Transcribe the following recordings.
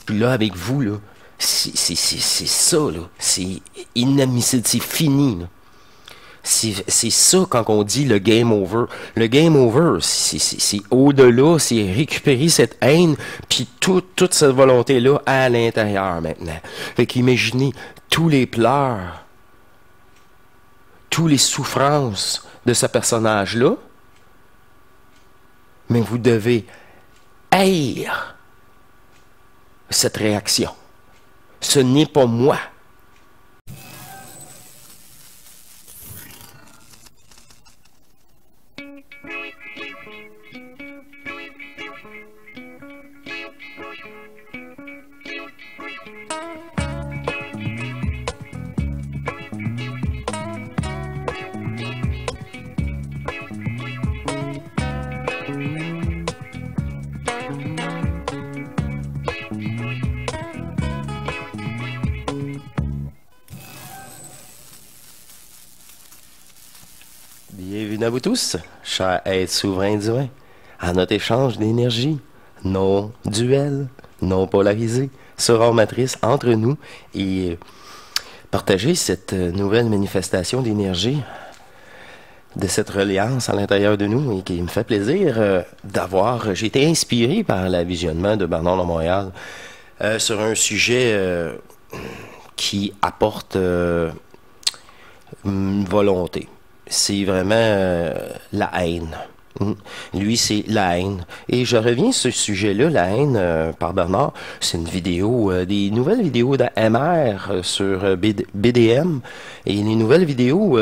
Puis là, avec vous, là, c'est ça, là. C'est inadmissible, c'est fini, là. C'est ça quand on dit le game over. Le game over, c'est au-delà, c'est récupérer cette haine, puis toute cette volonté-là à l'intérieur maintenant. Fait qu'imaginez tous les pleurs, tous les souffrances de ce personnage-là, mais vous devez haïr cette réaction. Ce n'est pas moi. Bienvenue à vous tous, chers êtres souverains divins, à notre échange d'énergie non duel, non polarisé, sera matrice entre nous et partager cette nouvelle manifestation d'énergie, de cette reliance à l'intérieur de nous et qui me fait plaisir d'avoir. J'ai été inspiré par le visionnement de Bernard de Montréal sur un sujet qui apporte une volonté. C'est vraiment la haine. Lui, c'est la haine. Et je reviens sur ce sujet-là, la haine, par Bernard. C'est une vidéo, des nouvelles vidéos d'AMR sur BDM. Et les nouvelles vidéos,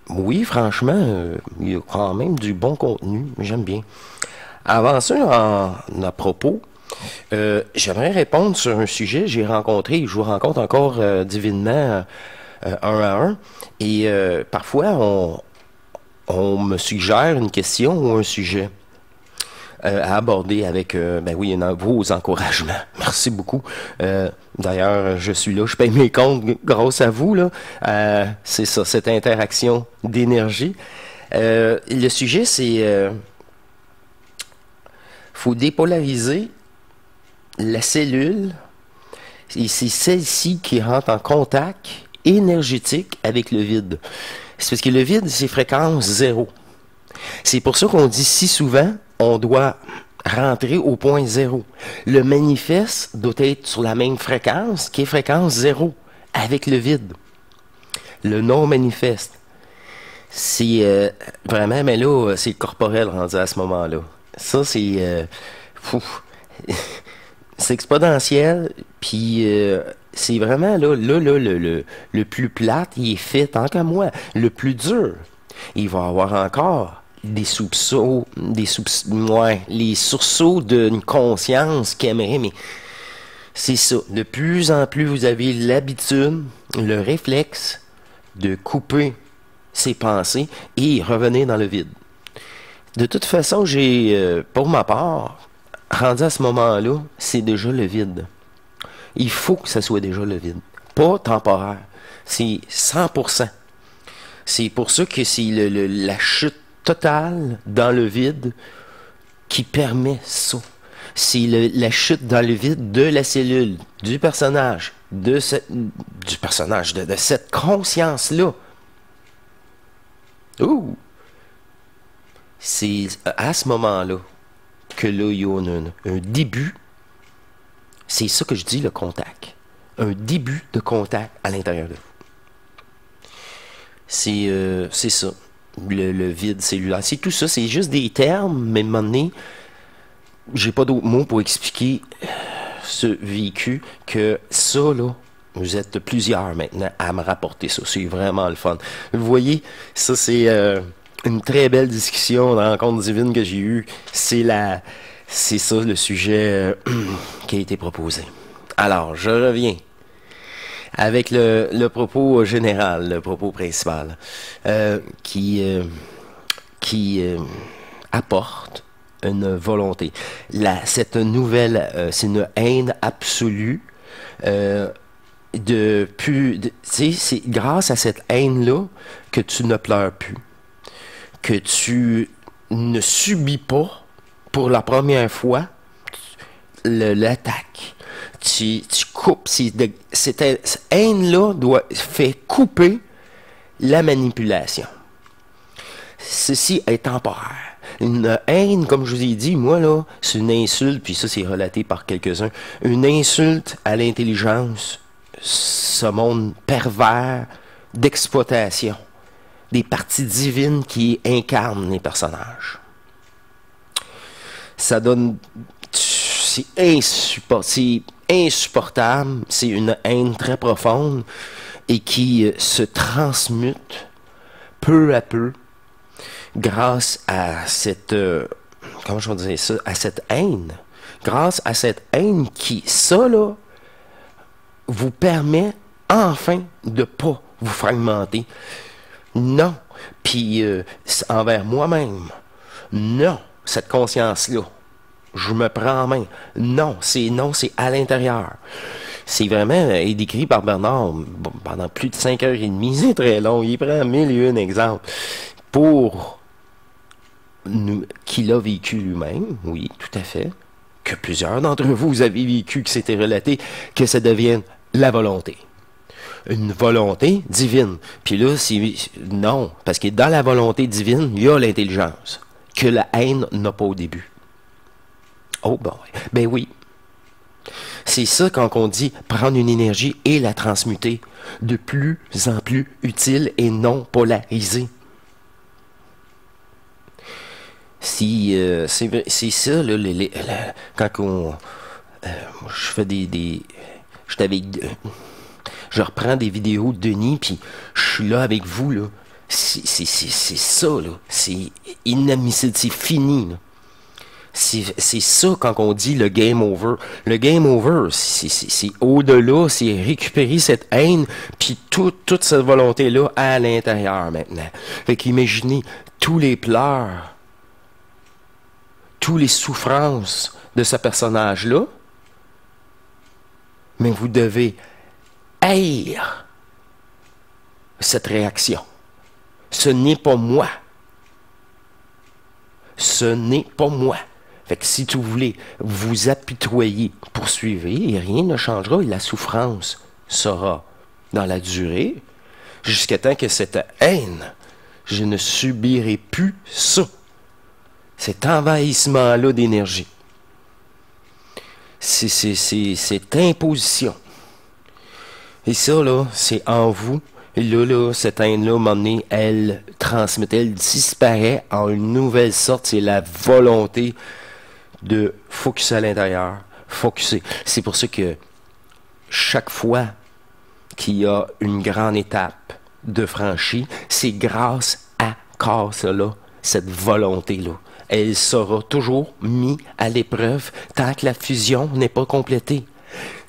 oui, franchement, il y a quand même du bon contenu. J'aime bien. Avant ça, à propos, j'aimerais répondre sur un sujet. Je vous rencontre encore divinement un à un. Et parfois, on me suggère une question ou un sujet à aborder avec, ben oui, vos encouragements. Merci beaucoup. D'ailleurs, je suis là, je paye mes comptes grâce à vous, là. C'est ça, cette interaction d'énergie. Le sujet, c'est faut dépolariser la cellule et c'est celle-ci qui rentre en contact énergétique avec le vide. C'est parce que le vide, c'est fréquence zéro. C'est pour ça qu'on dit si souvent, on doit rentrer au point zéro. Le manifeste doit être sur la même fréquence, qui est fréquence zéro, avec le vide. Le non-manifeste, c'est vraiment, mais là, c'est corporel rendu à ce moment-là. Ça, c'est c'est exponentiel, puis c'est vraiment le plus plate, il est fait tant qu'à moi. Le plus dur, il va y avoir encore des soupçons, ouais, les sursauts d'une conscience qui aimerait, mais c'est ça. De plus en plus, vous avez l'habitude, le réflexe de couper ses pensées et revenir dans le vide. De toute façon, pour ma part, rendu à ce moment-là, c'est déjà le vide. Il faut que ça soit déjà le vide. Pas temporaire. C'est 100%. C'est pour ça que c'est la chute totale dans le vide qui permet ça. C'est la chute dans le vide de la cellule, du personnage, de cette conscience-là. Ouh! C'est à ce moment-là que là, il y a un début. C'est ça que je dis, le contact. Un début de contact à l'intérieur de vous. C'est ça. Le vide cellulaire. C'est tout ça. C'est juste des termes, mais à un moment donné, j'ai pas d'autres mots pour expliquer ce vécu que ça, là, vous êtes plusieurs maintenant à me rapporter ça. C'est vraiment le fun. Vous voyez, ça, c'est une très belle discussion dans la rencontre divine que j'ai eue. C'est ça le sujet qui a été proposé. Alors, je reviens avec le propos général, le propos principal, qui apporte une volonté. Cette nouvelle, c'est une haine absolue. C'est grâce à cette haine-là que tu ne pleures plus, que tu ne subis pas pour la première fois l'attaque. tu coupes, cette haine-là fait couper la manipulation. Ceci est temporaire. Une haine, comme je vous ai dit, moi, là, c'est une insulte, puis ça, c'est relaté par quelques-uns, une insulte à l'intelligence, ce monde pervers d'exploitation, des parties divines qui incarnent les personnages. Ça donne... C'est insupportable, c'est une haine très profonde et qui se transmute peu à peu grâce à cette... comment je vais dire ça? À cette haine. Grâce à cette haine qui, ça là, vous permet enfin de ne pas vous fragmenter. Non. Puis envers moi-même. Non. Cette conscience-là. Je me prends en main. Non, c'est à l'intérieur. C'est vraiment décrit par Bernard pendant plus de 5h30. C'est très long. Il prend 1001 exemples pour qu'il a vécu lui-même. Oui, tout à fait. Que plusieurs d'entre vous avez vécu, que c'était relaté, que ça devienne la volonté. Une volonté divine. Puis là, non, parce que dans la volonté divine, il y a l'intelligence, que la haine n'a pas au début. Oh, ben oui. C'est ça quand on dit prendre une énergie et la transmuter de plus en plus utile et non polarisée. C'est ça, là, quand je fais je reprends des vidéos de Denis, puis je suis là avec vous, là. C'est ça, là. C'est inadmissible, c'est fini, là. C'est ça quand on dit le game over. Le game over, c'est au-delà, c'est récupérer cette haine, puis toute cette volonté-là à l'intérieur maintenant. Fait qu'imaginez tous les pleurs, toutes les souffrances de ce personnage-là, mais vous devez haïr cette réaction. Ce n'est pas moi. Ce n'est pas moi. Fait que si vous voulez vous apitoyer, poursuivez, et rien ne changera, et la souffrance sera dans la durée, jusqu'à temps que cette haine, je ne subirai plus ça. Cet envahissement-là d'énergie. Cette imposition. Et ça, là, c'est en vous. Et là, cette haine-là, à un moment donné, elle transmet, elle disparaît en une nouvelle sorte. C'est la volonté de focuser à l'intérieur. Focuser. C'est pour ça que chaque fois qu'il y a une grande étape de franchie, c'est grâce à cela, cette volonté-là. Elle sera toujours mise à l'épreuve tant que la fusion n'est pas complétée.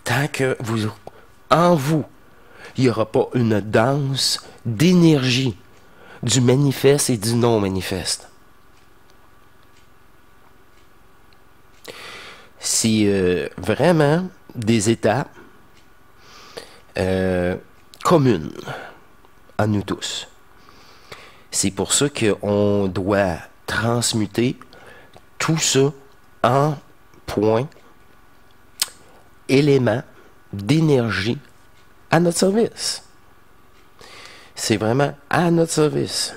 Tant que en vous, il n'y aura pas une danse d'énergie du manifeste et du non-manifeste. C'est vraiment des étapes communes à nous tous. C'est pour ça qu'on doit transmuter tout ça en points, éléments d'énergie à notre service. C'est vraiment à notre service.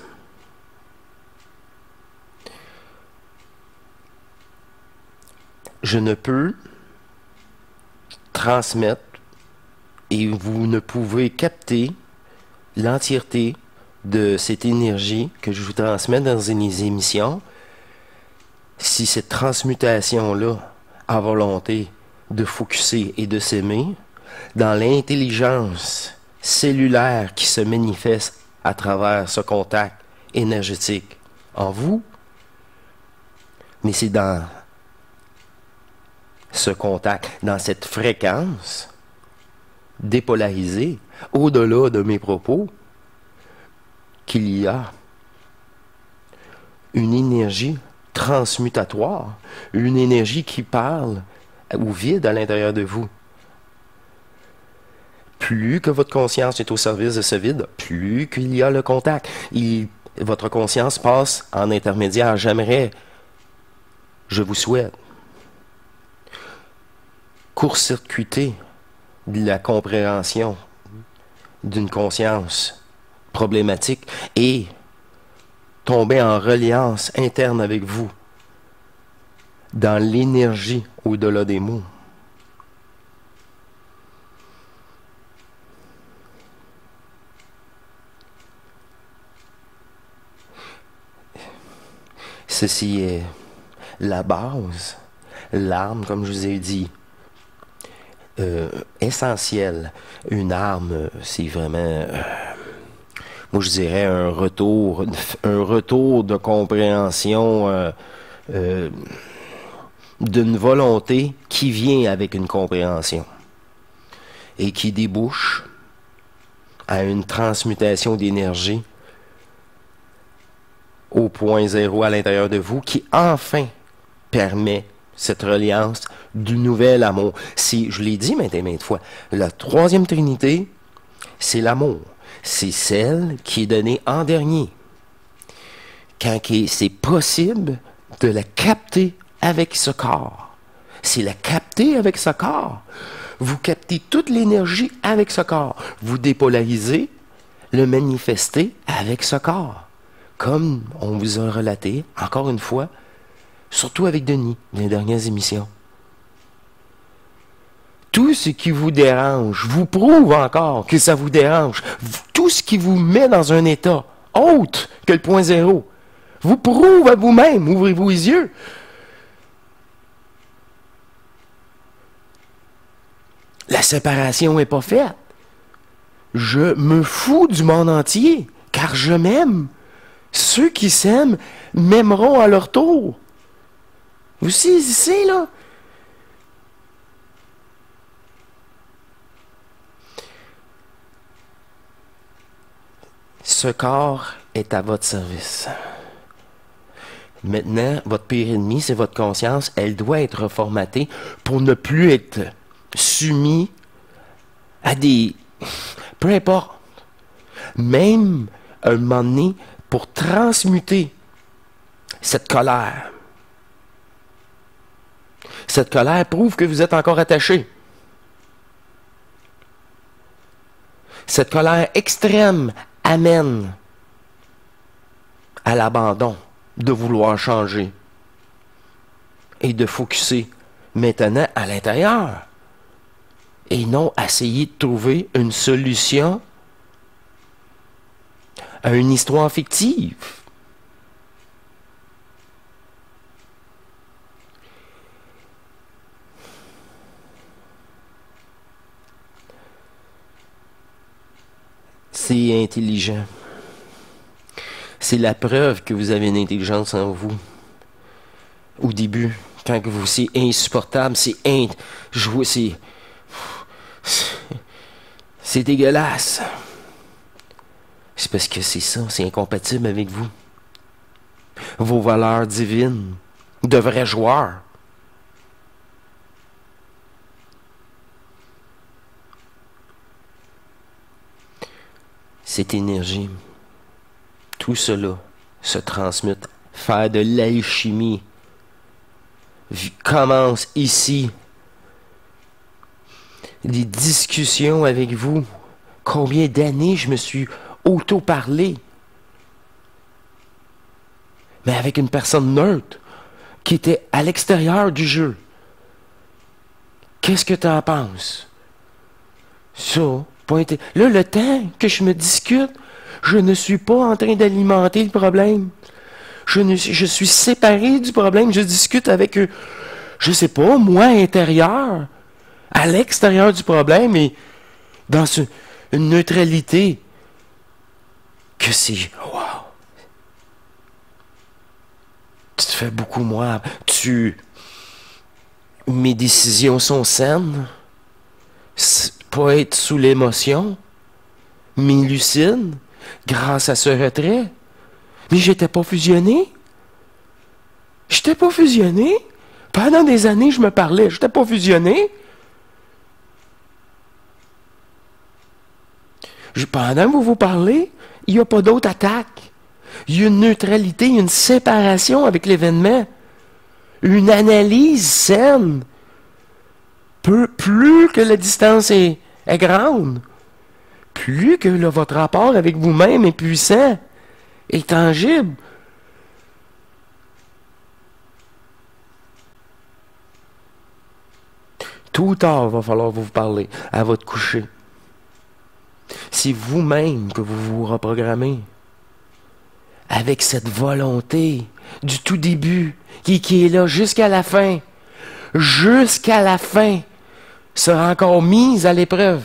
Je ne peux transmettre et vous ne pouvez capter l'entièreté de cette énergie que je vous transmets dans les émissions si cette transmutation-là a volonté de focuser et de s'aimer dans l'intelligence cellulaire qui se manifeste à travers ce contact énergétique en vous, mais c'est dans ce contact, dans cette fréquence dépolarisée, au-delà de mes propos, qu'il y a une énergie transmutatoire, une énergie qui parle au vide à l'intérieur de vous. Plus que votre conscience est au service de ce vide, plus qu'il y a le contact. Votre conscience passe en intermédiaire. J'aimerais, je vous souhaite, court-circuiter de la compréhension d'une conscience problématique et tomber en reliance interne avec vous dans l'énergie au-delà des mots. Ceci est la base, l'arme, comme je vous ai dit, essentielle. Une arme, c'est vraiment, moi je dirais un retour de compréhension d'une volonté qui vient avec une compréhension et qui débouche à une transmutation d'énergie au point zéro à l'intérieur de vous, qui enfin permet cette reliance du nouvel amour. Je l'ai dit maintes et maintes fois, la troisième trinité, c'est l'amour. C'est celle qui est donnée en dernier. Quand c'est possible de la capter avec ce corps. C'est la capter avec ce corps. Vous captez toute l'énergie avec ce corps. Vous dépolarisez, le manifestez avec ce corps. Comme on vous a relaté, encore une fois, surtout avec Denis, dans les dernières émissions. Tout ce qui vous dérange vous prouve encore que ça vous dérange. Tout ce qui vous met dans un état autre que le point zéro vous prouve à vous-même. Ouvrez-vous les yeux. La séparation n'est pas faite. Je me fous du monde entier, car je m'aime. Ceux qui s'aiment m'aimeront à leur tour. Vous saisissez, là? Ce corps est à votre service. Maintenant, votre pire ennemi, c'est votre conscience. Elle doit être reformatée pour ne plus être soumise à des... Peu importe. Même, un moment donné, pour transmuter cette colère. Cette colère prouve que vous êtes encore attaché. Cette colère extrême amène à l'abandon de vouloir changer et de focusser maintenant à l'intérieur et non essayer de trouver une solution à une histoire fictive. C'est intelligent. C'est la preuve que vous avez une intelligence en vous. Au début, quand c'est insupportable, c'est dégueulasse. C'est parce que c'est ça, c'est incompatible avec vous. Vos valeurs divines, de vrais joueurs. Cette énergie, tout cela se transmute. Faire de l'alchimie commence ici. Des discussions avec vous. Combien d'années je me suis auto-parlé. Mais avec une personne neutre qui était à l'extérieur du jeu. Qu'est-ce que tu en penses? Ça, là, le temps que je me discute, je ne suis pas en train d'alimenter le problème. Je suis séparé du problème. Je discute avec eux. Je sais pas, moi, intérieur, à l'extérieur du problème et dans une neutralité que c'est... Wow! Tu te fais beaucoup moins... Mes décisions sont saines. Pas être sous l'émotion. Mais lucide. Grâce à ce retrait. Mais j'étais pas fusionné. J'étais pas fusionné. Pendant des années, je me parlais. J'étais pas fusionné. Pendant que vous vous parlez, il n'y a pas d'autre attaque. Il y a une neutralité, une séparation avec l'événement. Une analyse saine. plus que la distance est grande, plus que là, votre rapport avec vous-même est puissant, est tangible. Tôt ou tard, il va falloir vous parler à votre coucher. C'est vous-même que vous vous reprogrammez. Avec cette volonté du tout début qui est là jusqu'à la fin. Jusqu'à la fin. Sera encore mise à l'épreuve.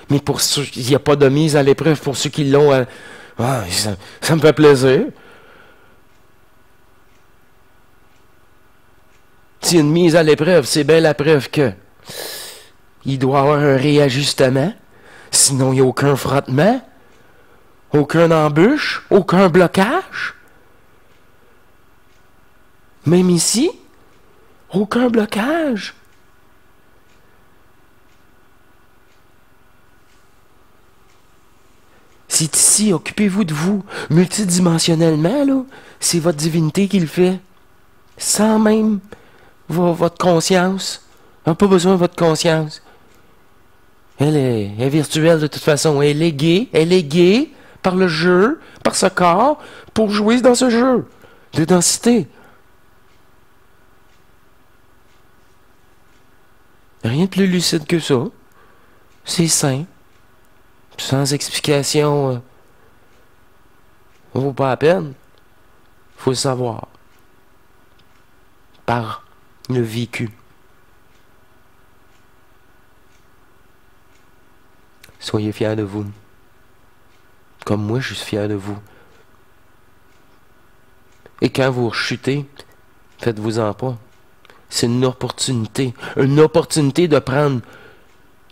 Mais pour ceux, il n'y a pas de mise à l'épreuve pour ceux qui l'ont. Ça me fait plaisir. Si une mise à l'épreuve, c'est bien la preuve que il doit y avoir un réajustement. Sinon, il n'y a aucun frottement, aucune embûche, aucun blocage. Même ici, aucun blocage. C'est ici, occupez-vous de vous. Multidimensionnellement, là, c'est votre divinité qui le fait. Sans même votre conscience. On n'a pas besoin de votre conscience. Elle est virtuelle de toute façon. Elle est gay par le jeu, par ce corps, pour jouer dans ce jeu de densité. Rien de plus lucide que ça. C'est sain. Sans explication, vaut pas la peine. Faut le savoir. Par le vécu. Soyez fiers de vous. Comme moi, je suis fier de vous. Et quand vous rechutez, faites-vous-en pas. C'est une opportunité. Une opportunité de prendre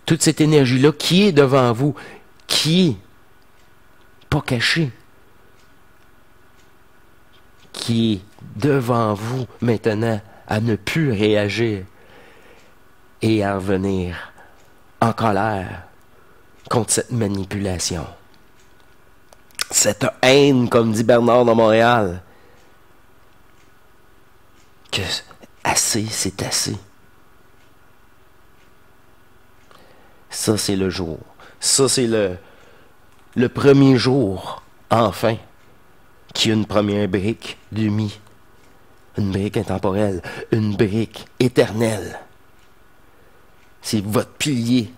toute cette énergie-là qui est devant vous, qui est pas cachée, qui est devant vous maintenant à ne plus réagir et à revenir en colère contre cette manipulation. Cette haine, comme dit Bernard de Montréal, que assez, c'est assez. Ça, c'est le jour. Ça, c'est le premier jour, enfin, qui a une première brique de mi. Une brique intemporelle, une brique éternelle. C'est votre pilier.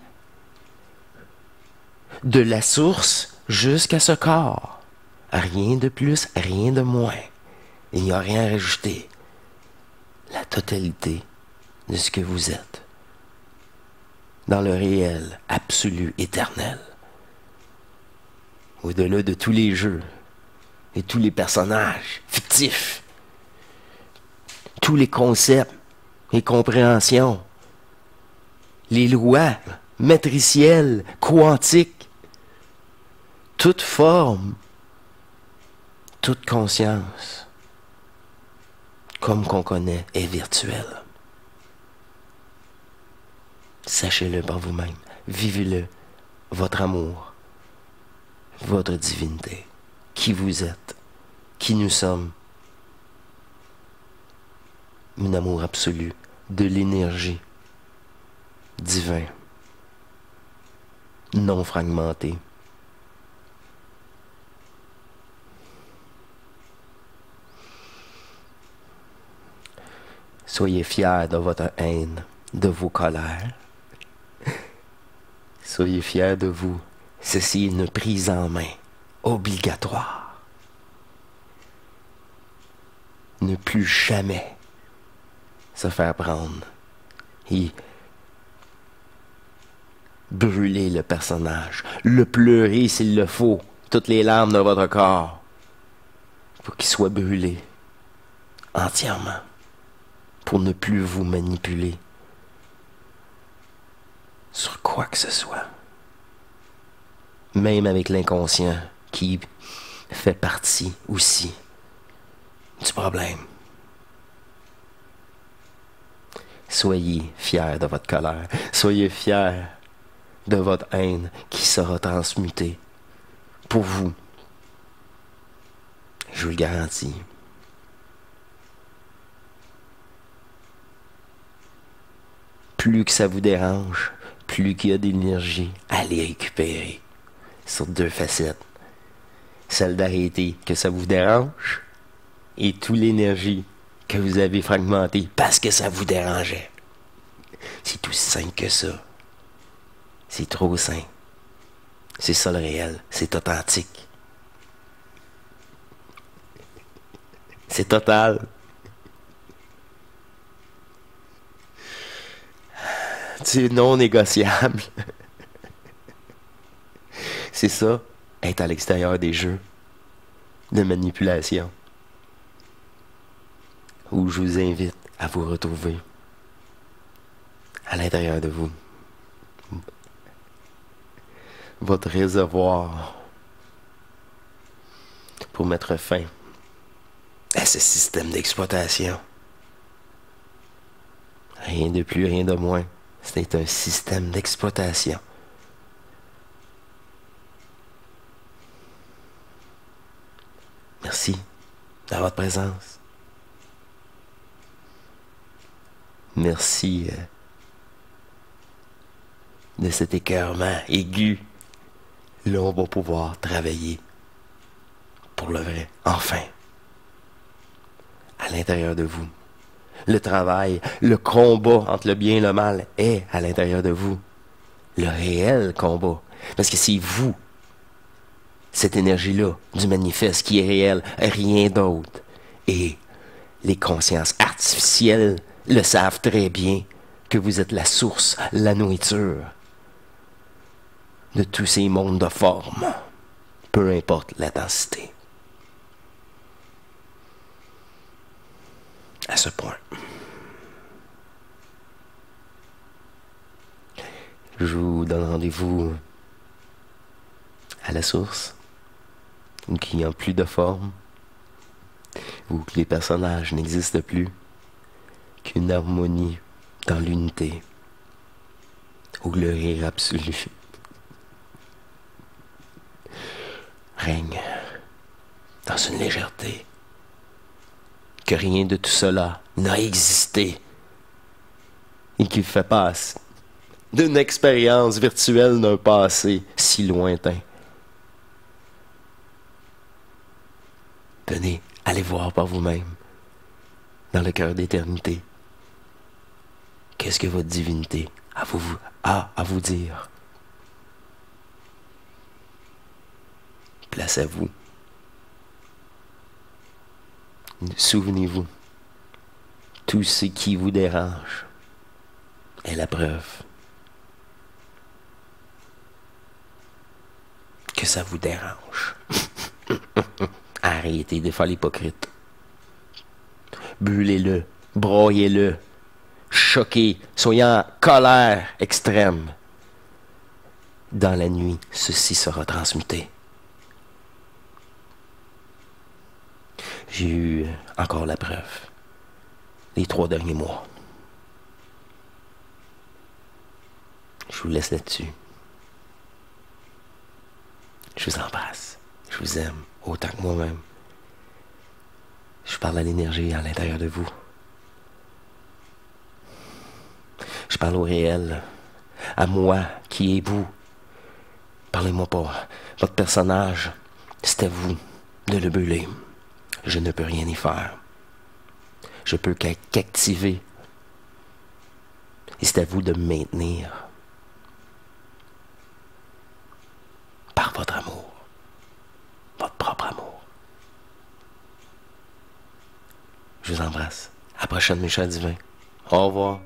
De la source jusqu'à ce corps. Rien de plus, rien de moins. Il n'y a rien à rajouter. La totalité de ce que vous êtes. Dans le réel, absolu, éternel. Au-delà de tous les jeux et tous les personnages fictifs. Tous les concepts et compréhensions. Les lois matricielles, quantiques. Toute forme, toute conscience, comme qu'on connaît, est virtuelle. Sachez-le par vous-même. Vivez-le. Votre amour. Votre divinité. Qui vous êtes. Qui nous sommes. Un amour absolu. De l'énergie. Divin. Non fragmenté. Soyez fiers de votre haine, de vos colères. Soyez fiers de vous. Ceci est une prise en main obligatoire. Ne plus jamais se faire prendre et brûler le personnage, le pleurer s'il le faut, toutes les larmes de votre corps, pour qu'il soit brûlé entièrement, pour ne plus vous manipuler sur quoi que ce soit. Même avec l'inconscient qui fait partie aussi du problème. Soyez fiers de votre colère. Soyez fiers de votre haine qui sera transmutée pour vous. Je vous le garantis. plus que ça vous dérange, plus qu'il y a d'énergie à les récupérer sur deux facettes. Celle d'arrêter que ça vous dérange et toute l'énergie que vous avez fragmentée parce que ça vous dérangeait. C'est aussi simple que ça. C'est trop simple. C'est ça le réel. C'est authentique. C'est total. C'est non négociable. C'est ça, être à l'extérieur des jeux de manipulation. Où je vous invite à vous retrouver à l'intérieur de vous. Votre réservoir pour mettre fin à ce système d'exploitation. Rien de plus, rien de moins. C'est un système d'exploitation. Merci de votre présence. Merci de cet écœurement aigu. Là, on va pouvoir travailler pour le vrai, enfin, à l'intérieur de vous. Le travail, le combat entre le bien et le mal est à l'intérieur de vous. Le réel combat. Parce que c'est vous, cette énergie-là, du manifeste qui est réel, rien d'autre. Et les consciences artificielles le savent très bien que vous êtes la source, la nourriture de tous ces mondes de forme, peu importe la densité. À ce point. Je vous donne rendez-vous à la source, où il n'y a plus de forme, où les personnages n'existent plus, qu'une harmonie dans l'unité, où le rire absolu règne dans une légèreté, que rien de tout cela n'a existé et qui fait passer d'une expérience virtuelle d'un passé si lointain. Venez, allez voir par vous-même, dans le cœur d'éternité, qu'est-ce que votre divinité a à vous dire. Place à vous. Souvenez-vous, tout ce qui vous dérange est la preuve que ça vous dérange. Arrêtez de faire l'hypocrite. Brûlez-le, broyez-le, choquez, soyez en colère extrême. Dans la nuit, ceci sera transmuté. J'ai eu encore la preuve, les 3 derniers mois. Je vous laisse là-dessus. Je vous embrasse. Je vous aime autant que moi-même. Je parle à l'énergie à l'intérieur de vous. Je parle au réel, à moi qui est vous. Parlez-moi pas. Votre personnage, c'est à vous de le brûler. Je ne peux rien y faire. Je peux qu'activer. Et c'est à vous de me maintenir. Par votre amour. Votre propre amour. Je vous embrasse. À la prochaine, mes chers divins. Au revoir.